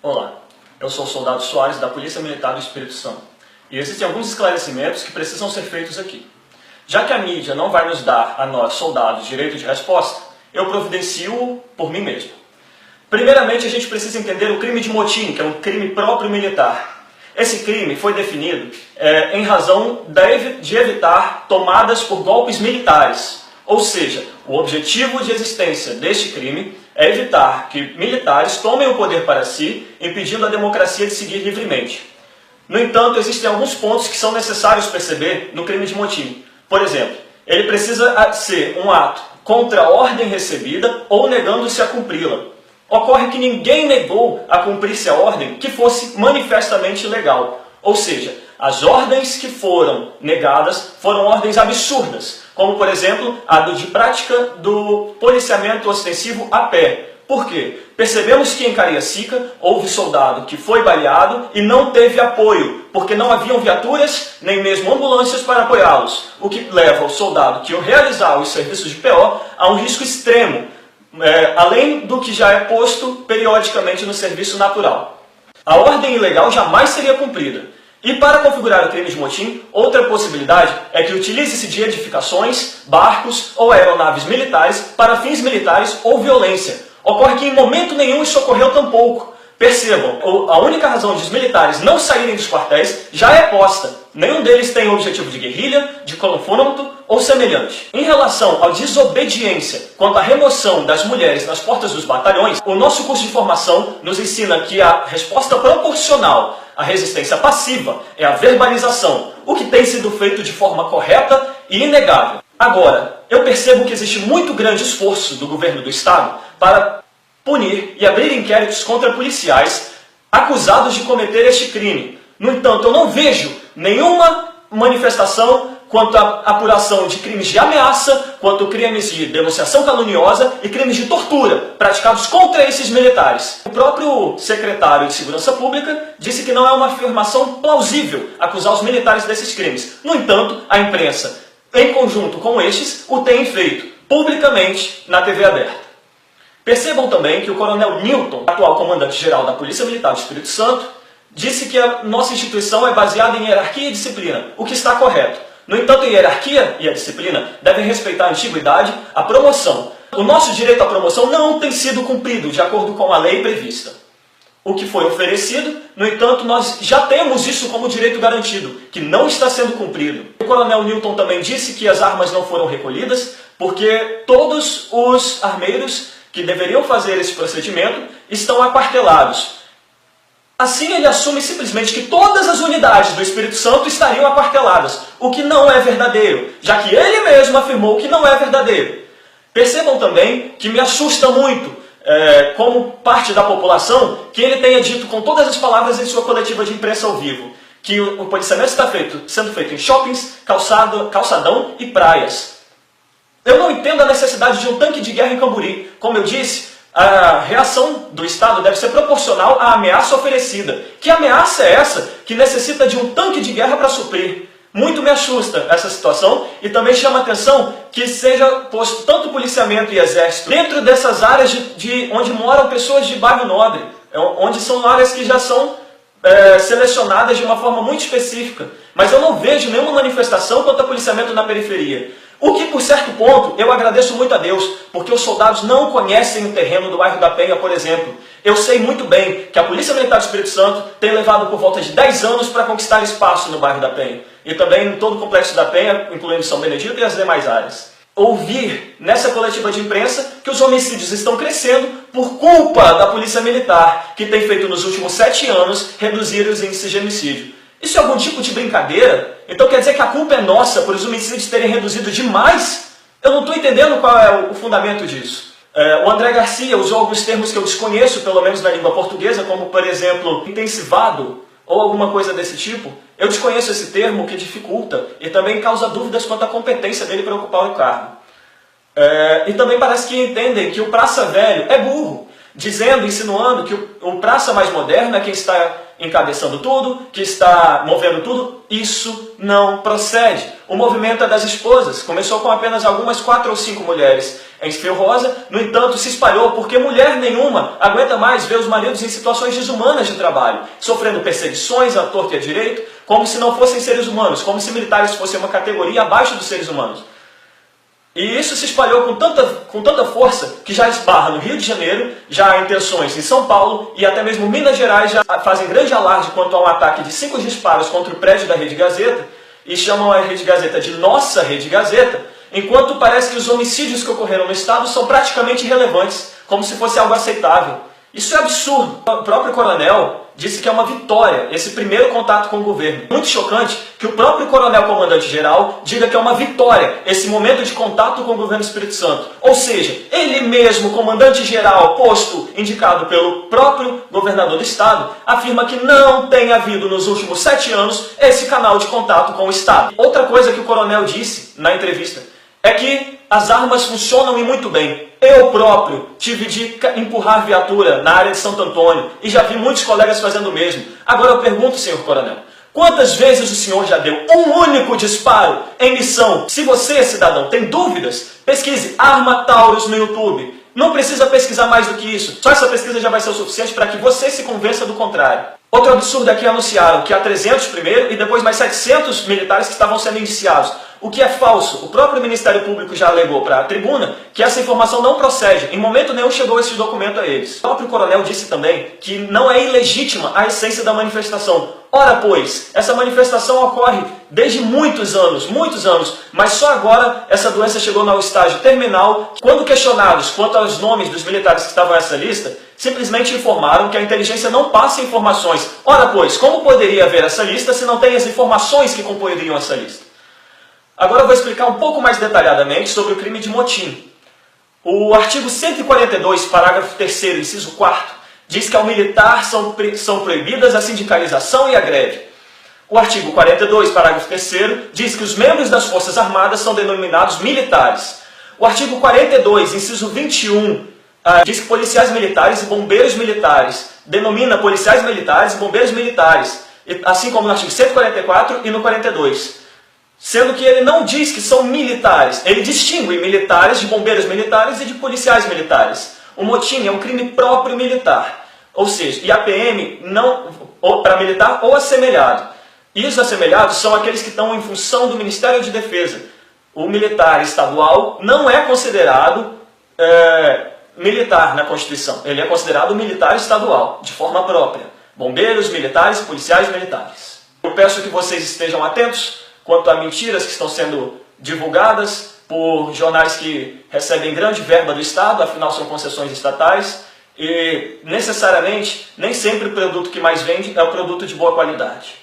Olá, eu sou o soldado Soares da Polícia Militar do Espírito Santo e existem alguns esclarecimentos que precisam ser feitos aqui. Já que a mídia não vai nos dar a nós, soldados, direito de resposta, eu providencio por mim mesmo. Primeiramente, a gente precisa entender o crime de motim, que é um crime próprio militar. Esse crime foi definido em razão de evitar tomadas por golpes militares. Ou seja, o objetivo de existência deste crime é evitar que militares tomem o poder para si, impedindo a democracia de seguir livremente. No entanto, existem alguns pontos que são necessários perceber no crime de motim. Por exemplo, ele precisa ser um ato contra a ordem recebida ou negando-se a cumpri-la. Ocorre que ninguém negou a cumprir-se a ordem que fosse manifestamente ilegal. Ou seja, as ordens que foram negadas foram ordens absurdas, como, por exemplo, a de prática do policiamento ostensivo a pé. Por quê? Percebemos que em Cariacica houve soldado que foi baleado e não teve apoio, porque não haviam viaturas nem mesmo ambulâncias para apoiá-los, o que leva o soldado que realizar os serviços de PO a um risco extremo, além do que já é posto periodicamente no serviço natural. A ordem ilegal jamais seria cumprida. E para configurar o crime de motim, outra possibilidade é que utilize-se de edificações, barcos ou aeronaves militares para fins militares ou violência. Ocorre que em momento nenhum isso ocorreu tampouco. Percebam, a única razão de os militares não saírem dos quartéis já é posta. Nenhum deles tem o objetivo de guerrilha, de confronto ou semelhante. Em relação à desobediência quanto à remoção das mulheres nas portas dos batalhões, o nosso curso de formação nos ensina que a resposta proporcional à resistência passiva é a verbalização, o que tem sido feito de forma correta e inegável. Agora, eu percebo que existe muito grande esforço do governo do Estado para punir e abrir inquéritos contra policiais acusados de cometer este crime. No entanto, eu não vejo nenhuma manifestação quanto à apuração de crimes de ameaça, quanto a crimes de denunciação caluniosa e crimes de tortura praticados contra esses militares. O próprio secretário de Segurança Pública disse que não é uma afirmação plausível acusar os militares desses crimes. No entanto, a imprensa, em conjunto com estes, o tem feito publicamente na TV aberta. Percebam também que o coronel Newton, atual comandante-geral da Polícia Militar do Espírito Santo, disse que a nossa instituição é baseada em hierarquia e disciplina, o que está correto. No entanto, a hierarquia e a disciplina devem respeitar a antiguidade, a promoção. O nosso direito à promoção não tem sido cumprido de acordo com a lei prevista. O que foi oferecido, no entanto, nós já temos isso como direito garantido, que não está sendo cumprido. O coronel Newton também disse que as armas não foram recolhidas porque todos os armeiros que deveriam fazer esse procedimento estão aquartelados. Assim, ele assume simplesmente que todas as unidades do Espírito Santo estariam aquarteladas, o que não é verdadeiro, já que ele mesmo afirmou que não é verdadeiro. Percebam também que me assusta muito, como parte da população, que ele tenha dito com todas as palavras em sua coletiva de imprensa ao vivo, que o policiamento está sendo feito em shoppings, calçadão e praias. Eu não entendo a necessidade de um tanque de guerra em Camburi. Como eu disse, a reação do Estado deve ser proporcional à ameaça oferecida. Que ameaça é essa que necessita de um tanque de guerra para suprir? Muito me assusta essa situação e também chama a atenção que seja posto tanto policiamento e exército dentro dessas áreas onde moram pessoas de bairro nobre, onde são áreas que já são selecionadas de uma forma muito específica. Mas eu não vejo nenhuma manifestação quanto a policiamento na periferia. O que, por certo ponto, eu agradeço muito a Deus, porque os soldados não conhecem o terreno do bairro da Penha, por exemplo. Eu sei muito bem que a Polícia Militar do Espírito Santo tem levado por volta de 10 anos para conquistar espaço no bairro da Penha. E também em todo o complexo da Penha, incluindo São Benedito e as demais áreas. Ouvir nessa coletiva de imprensa que os homicídios estão crescendo por culpa da Polícia Militar, que tem feito nos últimos 7 anos reduzir os índices de homicídio. Isso é algum tipo de brincadeira? Então quer dizer que a culpa é nossa por os homicídios terem reduzido demais? Eu não estou entendendo qual é o fundamento disso. O André Garcia usou alguns termos que eu desconheço, pelo menos na língua portuguesa, como, por exemplo, intensivado ou alguma coisa desse tipo. Eu desconheço esse termo, que dificulta e também causa dúvidas quanto à competência dele para ocupar o cargo. E também parece que entendem que o Praça Velho é burro. dizendo, insinuando que o praça mais moderno é quem está encabeçando tudo, que está movendo tudo. Isso não procede. O movimento é das esposas. Começou com apenas algumas 4 ou 5 mulheres em fio rosa, no entanto se espalhou porque mulher nenhuma aguenta mais ver os maridos em situações desumanas de trabalho, sofrendo perseguições à torta e à direito, como se não fossem seres humanos, como se militares fossem uma categoria abaixo dos seres humanos. E isso se espalhou com tanta força que já esbarra no Rio de Janeiro, já há intenções em São Paulo e até mesmo Minas Gerais já fazem grande alarde quanto a um ataque de 5 disparos contra o prédio da Rede Gazeta e chamam a Rede Gazeta de nossa Rede Gazeta, enquanto parece que os homicídios que ocorreram no Estado são praticamente irrelevantes, como se fosse algo aceitável. Isso é absurdo. O próprio coronel disse que é uma vitória esse primeiro contato com o governo. Muito chocante que o próprio coronel comandante-geral diga que é uma vitória esse momento de contato com o governo do Espírito Santo. Ou seja, ele mesmo, comandante-geral, posto, indicado pelo próprio governador do Estado, afirma que não tem havido nos últimos 7 anos esse canal de contato com o Estado. Outra coisa que o coronel disse na entrevista é que as armas funcionam e muito bem. Eu próprio tive de empurrar viatura na área de Santo Antônio e já vi muitos colegas fazendo o mesmo. Agora eu pergunto, senhor coronel, quantas vezes o senhor já deu um único disparo em missão? Se você, cidadão, tem dúvidas, pesquise Arma Taurus no YouTube. Não precisa pesquisar mais do que isso. Só essa pesquisa já vai ser o suficiente para que você se convença do contrário. Outro absurdo é que anunciaram que há 300 primeiro e depois mais 700 militares que estavam sendo indiciados. O que é falso. O próprio Ministério Público já alegou para a tribuna que essa informação não procede. Em momento nenhum chegou esse documento a eles. O próprio coronel disse também que não é ilegítima a essência da manifestação. Ora, pois, essa manifestação ocorre desde muitos anos, mas só agora essa doença chegou no estágio terminal. Quando questionados quanto aos nomes dos militares que estavam nessa lista, simplesmente informaram que a inteligência não passa informações. Ora, pois, como poderia haver essa lista se não tem as informações que comporiam essa lista? Agora eu vou explicar um pouco mais detalhadamente sobre o crime de motim. O artigo 142, parágrafo 3º, inciso 4º, diz que ao militar são proibidas a sindicalização e a greve. O artigo 42, parágrafo 3º, diz que os membros das Forças Armadas são denominados militares. O artigo 42, inciso 21, diz que policiais militares e bombeiros militares, denomina policiais militares e bombeiros militares, assim como no artigo 144 e no 42. Sendo que ele não diz que são militares, ele distingue militares de bombeiros militares e de policiais militares. O motim é um crime próprio militar, ou seja, e a PM não para militar ou assemelhado. E os assemelhados são aqueles que estão em função do Ministério de Defesa. O militar estadual não é considerado militar na Constituição, ele é considerado militar estadual, de forma própria. Bombeiros, militares, policiais militares. Eu peço que vocês estejam atentos quanto a mentiras que estão sendo divulgadas por jornais que recebem grande verba do Estado, afinal são concessões estatais, e necessariamente nem sempre o produto que mais vende é o produto de boa qualidade.